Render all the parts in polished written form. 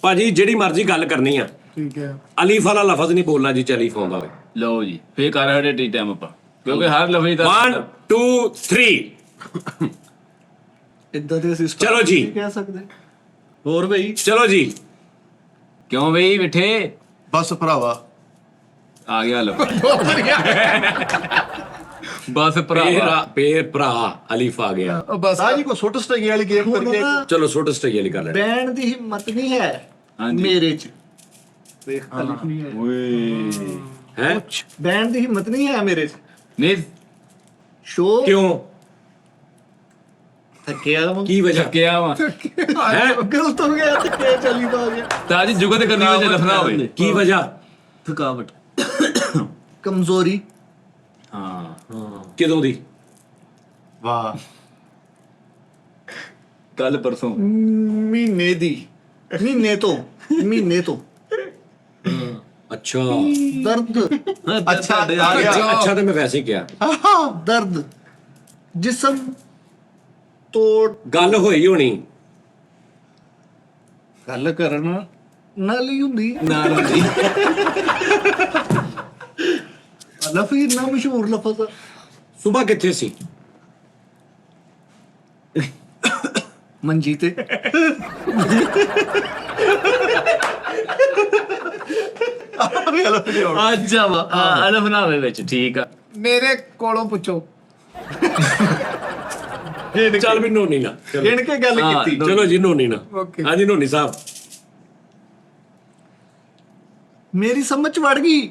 ਭਾਜੀ ਜਿਹੜੀ ਮਰਜ਼ੀ ਗੱਲ ਕਰਨੀ ਆ, ਠੀਕ ਹੈ। ਅਲੀਫ ਵਾਲਾ ਲਫ਼ਜ਼ ਨਹੀਂ ਬੋਲਣਾ ਜੀ, ਅਲੀਫ ਆਉਂਦਾ ਹੋਵੇ। ਲਓ ਜੀ ਫੇਰ ਕਰ ਸਾਡੇ ਟੀ ਟਾਈਮ ਆਪਾਂ, ਕਿਉਂਕਿ ਹਰ ਲਫ਼ਜ਼ ਦਾ 1 2 3 ਇਦਾਂ ਦੇ ਅਸੀਂ ਚਲੋ ਜੀ। ਨਹੀਂ ਕਹਿ ਸਕਦੇ। ਹੋਰ ਬਈ ਚਲੋ ਜੀ। ਕਿਉਂ ਬਈ ਬਿਠੇ ਬਸ ਭਰਾਵਾ ਆ ਗਿਆ ਲਫ਼ਜ਼ ਬਸ ਭਰਾ ਪੇ ਭਰਾ ਅਲੀਫ ਆ ਗਿਆ। ਬਸ ਸਾਜੀ ਕੋ ਸੁੱਟ ਸਟੇਗੀ ਵਾਲੀ ਗੇਮ ਕਰਕੇ ਚਲੋ ਛੋਟੇ ਸਟੇਜ ਵਾਲੀ ਕਰ ਲੈਂਦੇ। ਬੈਣ ਦੀ ਹਿੰਮਤ ਨਹੀਂ ਹੈ ਹਾਂਜੀ। ਮੇਰੇ ਚ। ਦੇਖ ਅਲਿਫ ਨਹੀਂ ਹੈ। ਓਏ ਹੈ ਬੈਣ ਦੀ ਹਿੰਮਤ ਨਹੀਂ ਹੈ ਮੇਰੇ ਚ। ਨਹੀਂ ਸ਼ੋ ਕਿਉਂ? ਥੱਕਿਆ ਵਾਂ। ਕੀ ਵਜ੍ਹਾ? ਕਿਆ ਵਾ ਹੈ ਗਲਤ ਹੋ ਗਿਆ, ਥੱਕਿਆ ਚੱਲੀ ਤਾਂ ਆ ਗਿਆ। ਤਾਂ ਜੀ ਜੁਗਤ ਕਰਨੀ ਵਿੱਚ ਲਫਨਾ ਹੋਵੇ। ਕੀ ਵਜ੍ਹਾ? ਥਕਾਵਟ, ਕਮਜ਼ੋਰੀ, ਹਾਂ ਕਿਦੋਂ ਦੀ? ਵਾਹ ਕੱਲ ਪਰਸੋਂ ਮਹੀਨੇ ਦੀ, ਮਹੀਨੇ ਤੋਂ ਅੱਛਾ ਦਰਦ, ਅੱਛਾ ਆ ਗਿਆ ਅੱਛਾ ਤੇ ਮੈਂ ਵੈਸੇ ਹੀ ਕਿਹਾ। ਦਰਦ ਜਿਸਮ ਤੋੜ ਗੱਲ ਹੋਈ ਹੋਣੀ। ਗੱਲ ਕਰਨ ਨਾਲ ਹੀ ਹੁੰਦੀ। ਨਾਲ ਹੁੰਦੀ ਲਫ਼ਜ਼ ਇੰਨਾ ਮਸ਼ਹੂਰ ਲਫ਼ਜ਼ ਆ। ਸੁਬਹ ਕਿੱਥੇ ਸੀ? ਮੰਜੀ ਤੇ। ਅੱਛਾ ਵਾ ਲਫਨਾ ਹੋਵੇ ਵਿੱਚ, ਠੀਕ ਆ। ਮੇਰੇ ਕੋਲੋਂ ਪੁੱਛੋ। ਚੱਲ ਵੀ ਨੋਨੀ ਨਾ ਗਿਣ ਕੇ ਗੱਲ ਹਾਂ, ਕੀਤੀ। ਚਲੋ ਜੀ ਨੋਨੀ ਨਾ। Okay. ਹਾਂਜੀ ਨੋਨੀ ਸਾਹਿਬ। ਮੇਰੀ ਸਮਝ ਚ ਵੜ ਗਈ,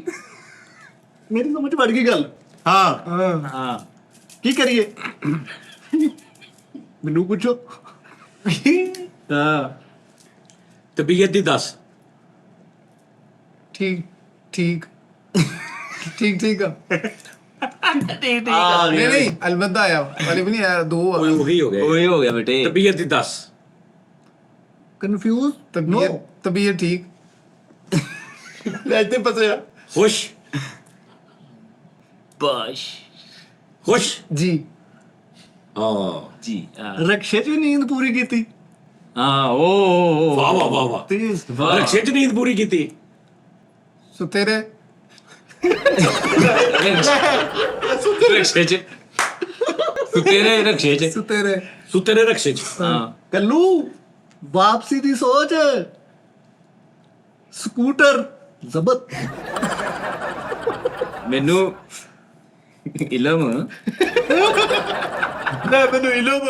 ਮੇਰੀ ਸਮਝ ਚ ਵੜ ਗਈ ਗੱਲ। ਹਾਂ ਹਾਂ ਕੀ ਕਰੀਏ? ਮੈਨੂੰ ਪੁੱਛੋ। ਤਾਂ ਤਬੀਅਤ ਦੀ ਦੱਸ। ਠੀਕ ਠੀਕ ਠੀਕ ਠੀਕ ਆ। ਆ ਗਿਆ ਨਹੀਂ ਅਲਬੱਦਾ ਆਇਆ ਵਾਲੇ ਵੀ ਨਹੀਂ ਆਇਆ, ਦੋ ਆ। ਉਹੀ ਹੋ ਗਿਆ। ਉਹੀ ਹੋ ਗਿਆ ਬੇਟੇ। ਤਬੀਅਤ ਦੀ ਦੱਸ। ਕਨਫਿਊਜ਼ ਤਬੀਅਤ ਠੀਕ ਲੈ ਇੱਥੇ ਫਸਿਆ ਖੁਸ਼ ਬਸ਼ ਖੁਸ਼। ਜੀ ਹਾਂ ਜੀ ਰਕਸ਼ੇ ਚ ਵੀ ਨੀਂਦ ਪੂਰੀ ਕੀਤੀ। ਹਾਂ ਓ ਵਾਹ ਵਾਹ ਵਾਹ ਵਾਹ। ਤੇਜ਼ ਵਾਹ। ਰਕਸ਼ੇ ਚ ਨੀਂਦ ਪੂਰੀ ਕੀਤੀ। ਸੁਤੇਰੇ ਰਕਸ਼ੇ ਚ ਤੇਰੇ ਰਕਸ਼ੇ ਚ ਸੁਤੇਰੇ ਸੁੱਤੇ ਨੇ ਰਕਸ਼ੇ ਚ। ਹਾਂ ਕੱਲੂ ਵਾਪਸੀ ਦੀ ਸੋਚ। ਸਕੂਟਰ ਜ਼ਬਤ। ਮੈਨੂੰ ਇਲਮ ਲੈ ਮੈਨੂੰ ਇਲਮ।